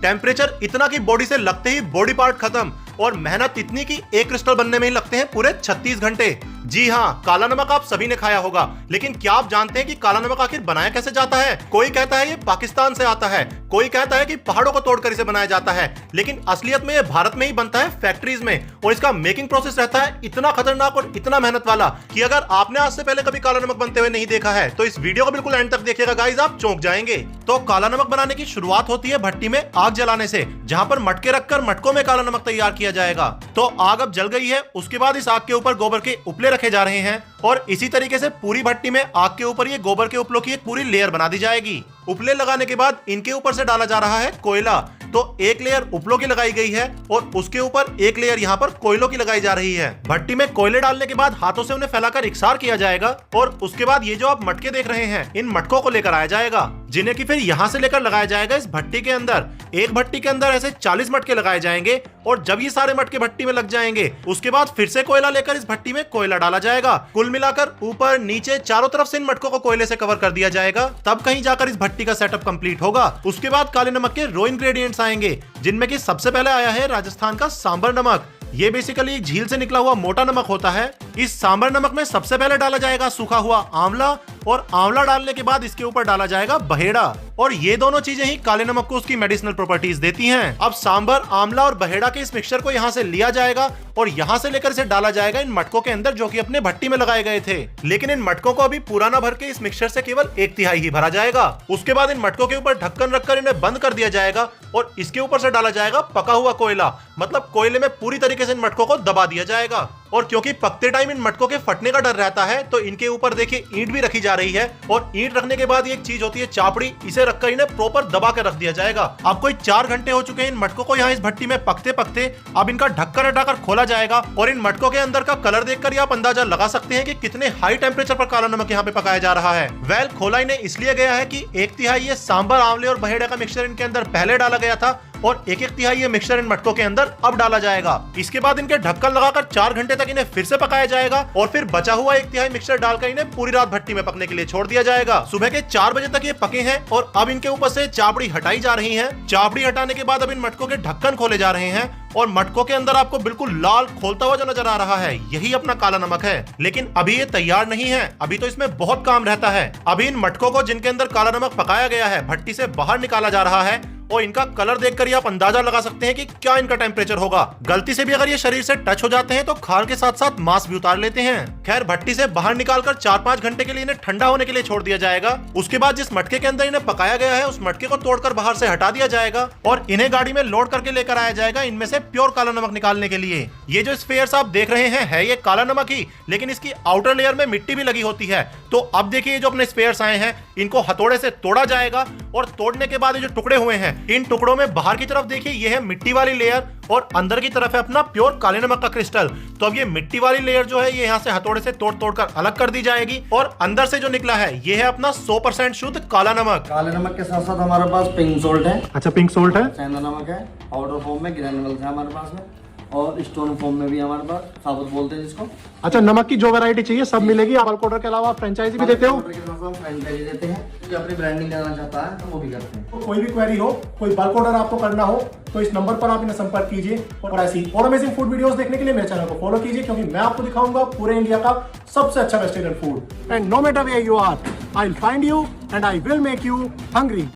Temperature इतना कि body से लगते ही बॉडी पार्ट खत्म, और मेहनत इतनी कि एक क्रिस्टल बनने में ही लगते हैं पूरे 36 घंटे। जी हाँ, काला नमक आप सभी ने खाया होगा, लेकिन क्या आप जानते हैं कि काला नमक आखिर बनाया कैसे जाता है? कोई कहता है ये पाकिस्तान से आता है, कोई कहता है कि पहाड़ों को तोड़कर इसे बनाया जाता है, लेकिन असलियत में ये भारत में ही बनता है फैक्ट्रीज में। और इसका मेकिंग प्रोसेस रहता है इतना खतरनाक और इतना मेहनत वाला कि अगर आपने आज से पहले कभी काला नमक बनते हुए नहीं देखा है तो इस वीडियो को बिल्कुल एंड तक देखिएगा गाइस, आप चौंक जाएंगे। तो काला नमक बनाने की शुरुआत होती है भट्टी में आग जलाने से, जहां पर मटके रखकर मटकों में काला नमक तैयार किया जाएगा। तो आग अब जल गई है, उसके बाद इस आग के ऊपर गोबर के उपले रखे जा रहे हैं, और इसी तरीके से पूरी भट्टी में आग के ऊपर ये गोबर के उपलों की एक पूरी लेयर बना दी जाएगी। उपले लगाने के बाद इनके ऊपर से डाला जा रहा है कोयला। तो एक लेयर उपलों की लगाई गई है और उसके ऊपर एक लेयर यहाँ पर कोयलों की लगाई जा रही है। भट्टी में कोयले डालने के बाद हाथों से उन्हें फैलाकर इकसार किया जाएगा, और उसके बाद ये जो आप मटके देख रहे हैं, इन मटकों को लेकर आया जाएगा, जिन्हें कि फिर यहाँ से लेकर लगाया जाएगा इस भट्टी के अंदर। एक भट्टी के अंदर ऐसे 40 मटके लगाए जाएंगे, और जब ये सारे मटके भट्टी में लग जाएंगे उसके बाद फिर से कोयला लेकर इस भट्टी में कोयला डाला जाएगा। कुल मिलाकर ऊपर नीचे चारों तरफ से इन मटकों को कोयले से कवर कर दिया जाएगा, तब कहीं जाकर इस भट्टी का सेटअप कंप्लीट होगा। उसके बाद काले नमक के रॉ इंग्रेडिएंट्स आएंगे, जिनमें कि सबसे पहले आया है राजस्थान का सांबर नमक। ये बेसिकली एक झील से निकला हुआ मोटा नमक होता है। इस सांबर नमक में सबसे पहले डाला जाएगा सूखा हुआ आंवला, और आंवला डालने के बाद इसके ऊपर डाला जाएगा बहेड़ा, और ये दोनों चीजें ही काले नमक को उसकी मेडिसिनल प्रॉपर्टीज देती हैं। अब सांबर, आंवला और बहेड़ा के इस मिक्सचर को यहाँ से लिया जाएगा और यहाँ से लेकर इसे डाला जाएगा इन मटकों के अंदर, जो कि अपने भट्टी में लगाए गए थे। लेकिन इन मटकों को अभी पूरा ना भर के इस मिक्सचर से केवल 1/3 ही भरा जाएगा। उसके बाद इन मटकों के ऊपर ढक्कन रखकर इन्हें बंद कर दिया जाएगा, और इसके ऊपर से डाला जाएगा पका हुआ कोयला, मतलब कोयले में पूरी तरीके से इन मटकों को दबा दिया जाएगा। और क्योंकि पकते टाइम इन मटकों के फटने का डर रहता है, तो इनके ऊपर देखिए ईंट भी रखी जा रही है, और ईंट रखने के बाद एक चीज होती है चापड़ी, इसे रखकर इन्हें प्रॉपर दबा कर रख दिया जाएगा। अब कोई 4 घंटे हो चुके हैं इन मटकों को यहाँ इस भट्टी में पकते पकते। अब इनका ढक्कन हटाकर खोला जाएगा, और इन मटकों के अंदर का कलर देखकर आप अंदाजा लगा सकते हैं कि कितने हाई टेम्परेचर पर काला नमक यहाँ पे पकाया जा रहा है। वेल, खोला इन्हें इसलिए गया है कि 1/3 ये सांबर, आंवले और बहेड़े का मिक्सचर इनके अंदर पहले डाला गया था, और 1/3 ये मिक्सचर इन मटकों के अंदर अब डाला जाएगा। इसके बाद इनके ढक्कन लगाकर 4 घंटे तक इन्हें फिर से पकाया जाएगा, और फिर बचा हुआ 1/3 मिक्सचर डालकर इन्हें पूरी रात भट्टी में पकने के लिए छोड़ दिया जाएगा। सुबह के 4 बजे तक ये पके हैं, और अब इनके ऊपर से चापड़ी हटाई जा रही है। चापड़ी हटाने के बाद अब इन मटकों के ढक्कन खोले जा रहे हैं, और मटकों के अंदर आपको बिल्कुल लाल खोलता हुआ जो नजर आ रहा है, यही अपना काला नमक है। लेकिन अभी ये तैयार नहीं है, अभी तो इसमें बहुत काम रहता है। अभी इन मटकों को, जिनके अंदर काला नमक पकाया गया है, भट्टी से बाहर निकाला जा रहा है, और इनका कलर देखकर आप अंदाजा लगा सकते हैं कि क्या इनका टेम्परेचर होगा। गलती से भी अगर ये शरीर से टच हो जाते हैं तो खाल के साथ साथ मांस भी उतार लेते हैं। खैर, भट्टी से बाहर निकालकर 4-5 घंटे के लिए इन्हें ठंडा होने के लिए छोड़ दिया जाएगा। उसके बाद जिस मटके के अंदर इन्हें पकाया गया है, उस मटके को तोड़कर बाहर से हटा दिया जाएगा, और इन्हें गाड़ी में लोड करके लेकर आया जाएगा इनमें से प्योर काला नमक निकालने के लिए। ये जो स्फेयर्स आप देख रहे हैं, है ये काला नमक ही, लेकिन इसकी आउटर लेयर में मिट्टी भी लगी होती है। तो अब देखिए, जो अपने स्फेयर्स आए हैं, इनको हथौड़े से तोड़ा जाएगा, और तोड़ने के बाद ये जो टुकड़े हुए हैं, इन टुकड़ों में बाहर की तरफ देखिए ये है मिट्टी वाली लेयर, और अंदर की तरफ है अपना प्योर काले नमक का क्रिस्टल। तो अब ये मिट्टी वाली लेयर जो है, ये यहाँ से हथौड़े से तोड़ कर अलग कर दी जाएगी, और अंदर से जो निकला है ये है अपना 100% शुद्ध काला नमक। काले नमक के साथ साथ हमारे पास पिंक सोल्ट है। अच्छा, पिंक सोल्ट है, सेंधा नमक है, पाउडर फॉर्म में ग्रैनुअल्स है हमारे पास में, और स्टोन फॉर्म में भी हमारे पास, साबुत बोलते हैं जिसको। अच्छा, नमक की जो वैरायटी चाहिए सब मिलेगी। आप बल्क ऑर्डर के अलावा फ्रेंचाइजी भी देते हो? फ्रेंचाइजी देते हैं, जो अपनी ब्रांडिंग करना चाहता है तो वो भी करते हैं। कोई भी क्वेरी हो, कोई बल्क ऑर्डर आपको करना हो, तो इस नंबर पर आप इन्हें संपर्क कीजिए, और ऐसी और अमेजिंग फूड वीडियोस देखने के लिए मेरे चैनल को फॉलो कीजिए, क्योंकि मैं आपको दिखाऊंगा पूरे इंडिया का सबसे अच्छा vegetarian food. And no matter where you are, I will find you and I will make you hungry.